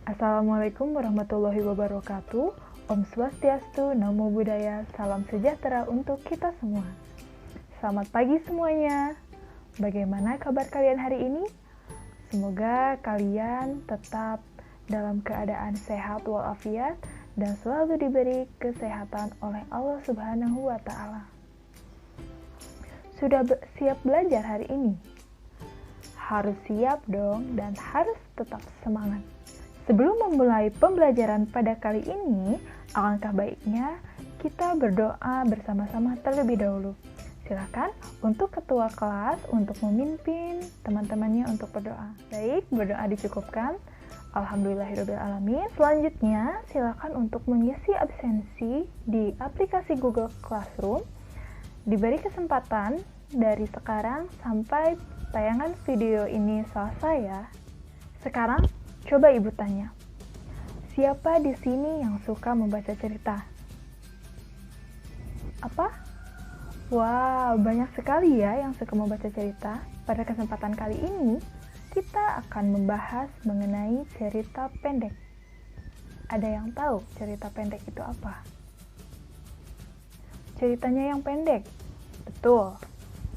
Assalamualaikum warahmatullahi wabarakatuh. Om Swastiastu, Namo Buddhaya, salam sejahtera untuk kita semua. Selamat pagi semuanya. Bagaimana kabar kalian hari ini? Semoga kalian tetap dalam keadaan sehat walafiat dan selalu diberi kesehatan oleh Allah Subhanahu wa Ta'ala. Sudah siap belajar hari ini? Harus siap dong dan harus tetap semangat. Sebelum memulai pembelajaran pada kali ini, alangkah baiknya kita berdoa bersama-sama terlebih dahulu. Silakan untuk ketua kelas untuk memimpin teman-temannya untuk berdoa. Baik, berdoa dicukupkan. Alhamdulillahirrabbilalamin. Selanjutnya, silakan untuk mengisi absensi di aplikasi Google Classroom. Diberi kesempatan dari sekarang sampai tayangan video ini selesai ya. Sekarang, coba Ibu tanya, siapa di sini yang suka membaca cerita? Apa? Wow, banyak sekali ya yang suka membaca cerita. Pada kesempatan kali ini, kita akan membahas mengenai cerita pendek. Ada yang tahu cerita pendek itu apa? Ceritanya yang pendek? Betul.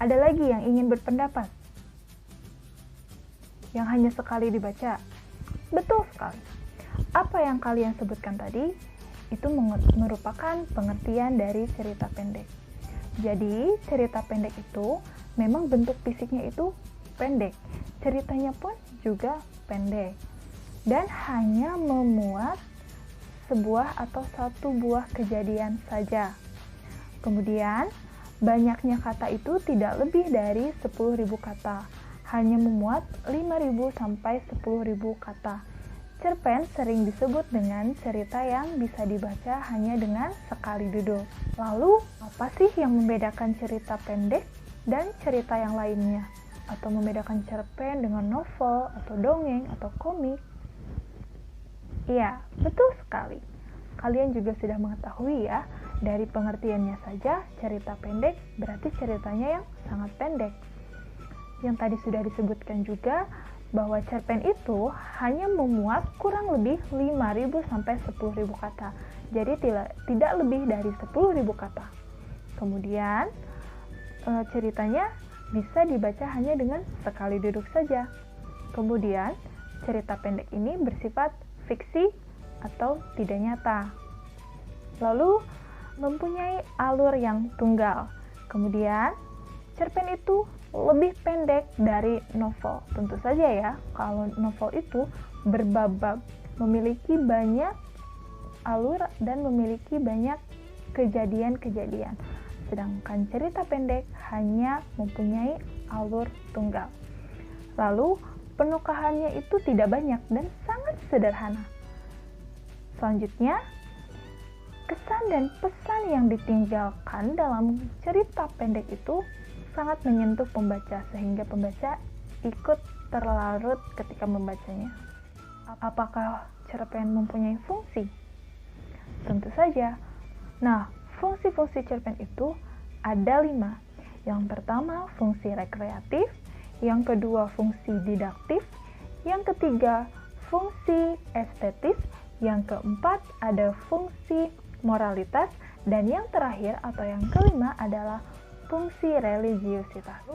Ada lagi yang ingin berpendapat? Yang hanya sekali dibaca? Betul sekali. Apa yang kalian sebutkan tadi, itu merupakan pengertian dari cerita pendek. Jadi, cerita pendek itu memang bentuk fisiknya itu pendek. Ceritanya pun juga pendek. Dan hanya memuat sebuah atau satu buah kejadian saja. Kemudian, banyaknya kata itu tidak lebih dari 10.000 kata. Hanya memuat 5.000 sampai 10.000 kata. Cerpen sering disebut dengan cerita yang bisa dibaca hanya dengan sekali duduk. Lalu, apa sih yang membedakan cerita pendek dan cerita yang lainnya? Atau membedakan cerpen dengan novel, atau dongeng, atau komik? Iya, betul sekali. Kalian juga sudah mengetahui ya, dari pengertiannya saja, cerita pendek berarti ceritanya yang sangat pendek. Yang tadi sudah disebutkan juga bahwa cerpen itu hanya memuat kurang lebih 5.000 sampai 10.000 kata. Jadi tidak lebih dari 10.000 kata. Kemudian ceritanya bisa dibaca hanya dengan sekali duduk saja. Kemudian cerita pendek ini bersifat fiksi atau tidak nyata. Lalu mempunyai alur yang tunggal. Kemudian cerpen itu lebih pendek dari novel. Tentu saja ya, kalau novel itu berbab-bab, memiliki banyak alur dan memiliki banyak kejadian-kejadian. Sedangkan cerita pendek hanya mempunyai alur tunggal. Lalu, penukahannya itu tidak banyak dan sangat sederhana. Selanjutnya, kesan dan pesan yang ditinggalkan dalam cerita pendek itu sangat menyentuh pembaca sehingga pembaca ikut terlarut ketika membacanya. Apakah cerpen mempunyai fungsi? Tentu saja. Nah, fungsi-fungsi cerpen itu ada 5. Yang pertama, fungsi rekreatif. Yang kedua, fungsi didaktif. Yang ketiga, fungsi estetis. Yang keempat, ada fungsi moralitas. Dan yang terakhir atau yang kelima adalah fungsi religiusitas.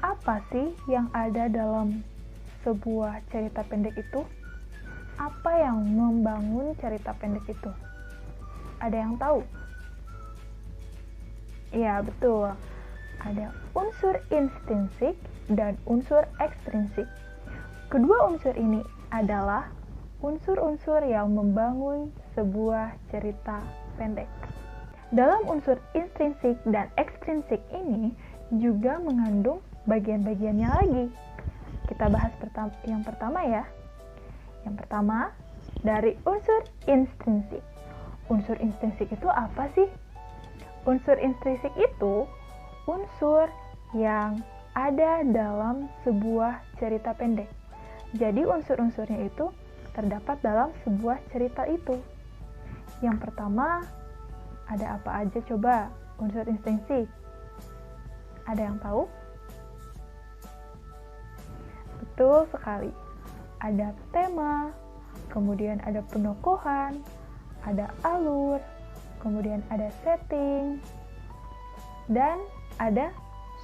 Apa sih yang ada dalam sebuah cerita pendek itu? Apa yang membangun cerita pendek itu? Ada yang tahu? Ya, betul. Ada unsur intrinsik dan unsur ekstrinsik. Kedua unsur ini adalah unsur-unsur yang membangun sebuah cerita pendek. Dalam unsur intrinsik dan ekstrinsik ini juga mengandung bagian-bagiannya lagi. Kita bahas yang pertama ya. Yang pertama, dari unsur intrinsik. Unsur intrinsik itu apa sih? Unsur intrinsik itu unsur yang ada dalam sebuah cerita pendek. Jadi unsur-unsurnya itu terdapat dalam sebuah cerita itu. Yang pertama, ada apa aja coba unsur intrinsik? Ada yang tahu? Betul sekali. Ada tema, kemudian ada penokohan, ada alur, kemudian ada setting, dan ada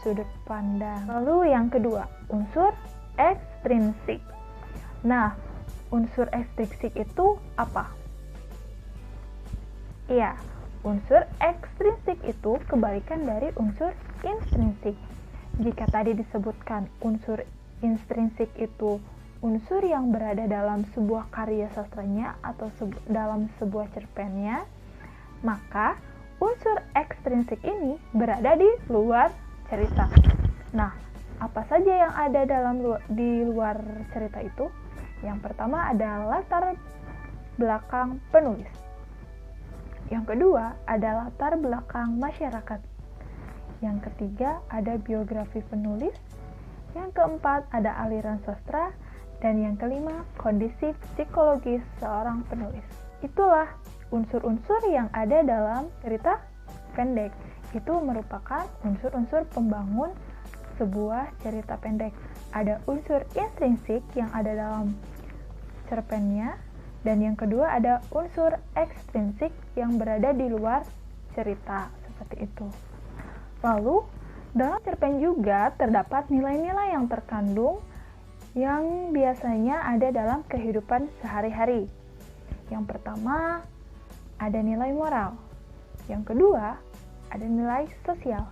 sudut pandang. Lalu yang kedua, unsur ekstrinsik. Nah, unsur ekstrinsik itu apa? Iya, unsur ekstrinsik itu kebalikan dari unsur intrinsik. Jika tadi disebutkan unsur intrinsik itu unsur yang berada dalam sebuah karya sastranya atau dalam sebuah cerpennya, maka unsur ekstrinsik ini berada di luar cerita. Nah, apa saja yang ada di luar cerita itu? Yang pertama ada latar belakang penulis. Yang kedua ada latar belakang masyarakat. Yang ketiga ada biografi penulis. Yang keempat ada aliran sastra. Dan yang kelima, kondisi psikologis seorang penulis. Itulah unsur-unsur yang ada dalam cerita pendek. Itu merupakan unsur-unsur pembangun sebuah cerita pendek. Ada unsur intrinsik yang ada dalam cerpennya, dan yang kedua ada unsur ekstrinsik yang berada di luar cerita, seperti itu. Lalu, dalam cerpen juga terdapat nilai-nilai yang terkandung yang biasanya ada dalam kehidupan sehari-hari. Yang pertama, ada nilai moral. Yang kedua, ada nilai sosial.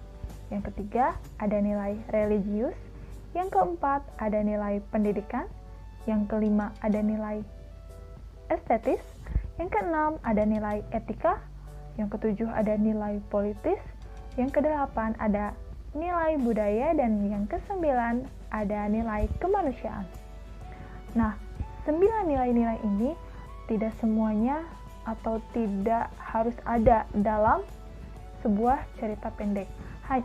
Yang ketiga, ada nilai religius. Yang keempat, ada nilai pendidikan. Yang kelima, ada nilai estetis. Yang keenam, ada nilai etika. Yang ketujuh, ada nilai politis. Yang kedelapan, ada nilai budaya. Dan yang kesembilan, ada nilai kemanusiaan. Nah, 9 nilai-nilai ini tidak semuanya atau tidak harus ada dalam sebuah cerita pendek.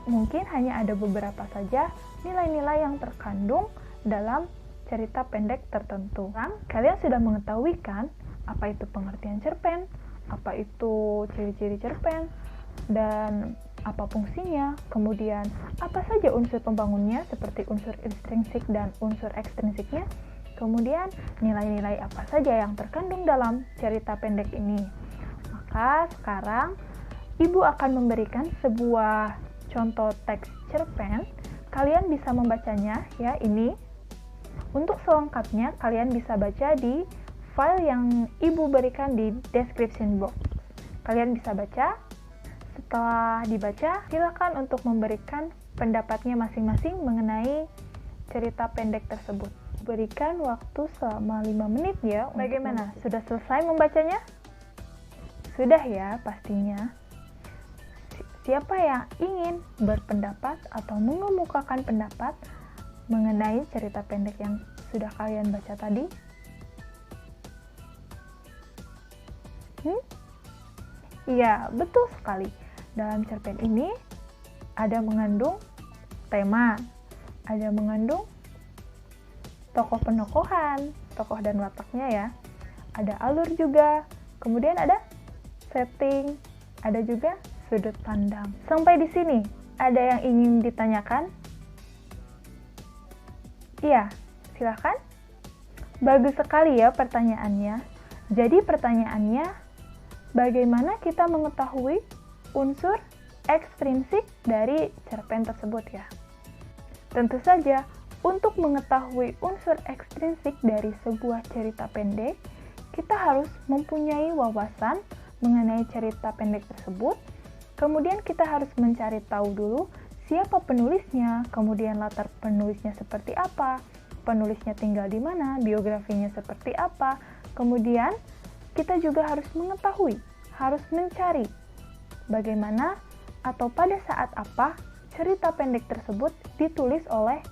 Mungkin hanya ada beberapa saja nilai-nilai yang terkandung dalam cerita pendek tertentu. Sekarang, kalian sudah mengetahui kan apa itu pengertian cerpen, apa itu ciri-ciri cerpen, dan apa fungsinya, kemudian apa saja unsur pembangunnya seperti unsur intrinsik dan unsur ekstrinsiknya, kemudian nilai-nilai apa saja yang terkandung dalam cerita pendek ini. Maka sekarang Ibu akan memberikan sebuah contoh teks cerpen. Kalian bisa membacanya ya ini. Untuk selengkapnya kalian bisa baca di file yang Ibu berikan di description box. Kalian bisa baca. Setelah dibaca, silakan untuk memberikan pendapatnya masing-masing mengenai cerita pendek tersebut. Berikan waktu selama 5 menit ya. Bagaimana? Sudah selesai membacanya? Sudah ya, pastinya. Siapa yang ingin berpendapat atau mengemukakan pendapat mengenai cerita pendek yang sudah kalian baca tadi? Iya, betul sekali. Dalam cerpen ini ada mengandung tema, ada mengandung tokoh penokohan, tokoh dan wataknya ya. Ada alur juga, kemudian ada setting, ada juga sudut pandang. Sampai di sini, ada yang ingin ditanyakan? Iya, silakan. Bagus sekali ya pertanyaannya. Jadi pertanyaannya, bagaimana kita mengetahui unsur ekstrinsik dari cerpen tersebut ya? Tentu saja, untuk mengetahui unsur ekstrinsik dari sebuah cerita pendek, kita harus mempunyai wawasan mengenai cerita pendek tersebut. Kemudian kita harus mencari tahu dulu siapa penulisnya, kemudian latar penulisnya seperti apa, penulisnya tinggal di mana, biografinya seperti apa. Kemudian kita juga harus mengetahui, harus mencari bagaimana atau pada saat apa cerita pendek tersebut ditulis oleh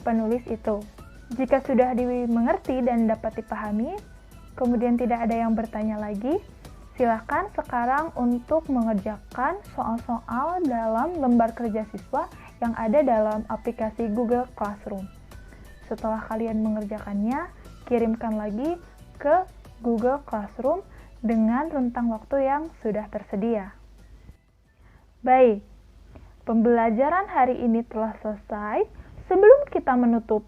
penulis itu. Jika sudah dimengerti dan dapat dipahami, kemudian tidak ada yang bertanya lagi, silakan sekarang untuk mengerjakan soal-soal dalam lembar kerja siswa yang ada dalam aplikasi Google Classroom. Setelah kalian mengerjakannya, kirimkan lagi ke Google Classroom dengan rentang waktu yang sudah tersedia. Baik, pembelajaran hari ini telah selesai. Sebelum kita menutup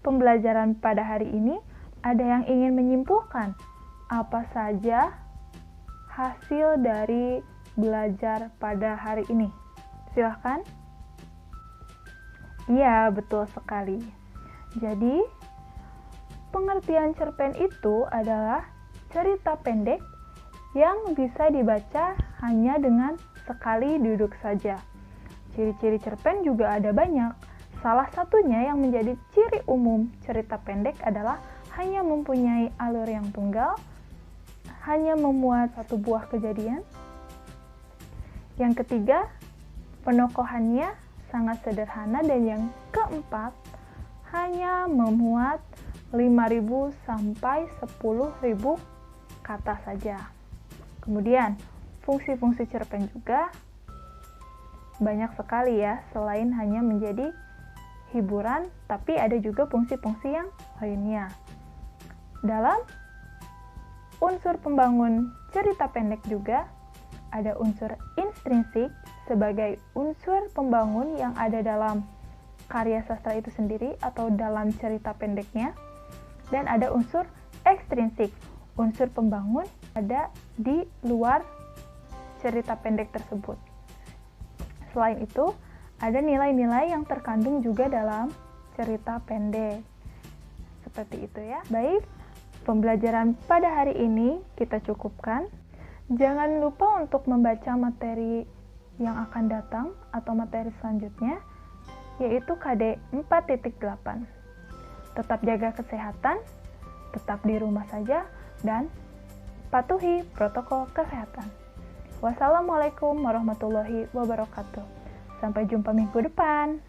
pembelajaran pada hari ini, Ada yang ingin menyimpulkan apa saja hasil dari belajar pada hari ini? Silahkan. Iya, betul sekali. Jadi, pengertian cerpen itu adalah cerita pendek yang bisa dibaca hanya dengan sekali duduk saja. Ciri-ciri cerpen juga ada banyak. Salah satunya yang menjadi ciri umum cerita pendek adalah hanya mempunyai alur yang tunggal, hanya memuat satu buah kejadian. Yang ketiga, penokohannya sangat sederhana, dan yang keempat, hanya memuat 5.000 sampai 10.000 kata saja. Kemudian, fungsi-fungsi cerpen juga banyak sekali ya, selain hanya menjadi hiburan, tapi ada juga fungsi-fungsi yang lainnya. Dalam unsur pembangun cerita pendek juga ada unsur intrinsik sebagai unsur pembangun yang ada dalam karya sastra itu sendiri atau dalam cerita pendeknya, dan ada unsur ekstrinsik, unsur pembangun ada di luar cerita pendek tersebut. Selain itu, ada nilai-nilai yang terkandung juga dalam cerita pendek. Seperti itu ya. Baik, pembelajaran pada hari ini kita cukupkan. Jangan lupa untuk membaca materi yang akan datang atau materi selanjutnya, yaitu KD 4.8. Tetap jaga kesehatan, tetap di rumah saja, dan patuhi protokol kesehatan. Wassalamualaikum warahmatullahi wabarakatuh. Sampai jumpa minggu depan.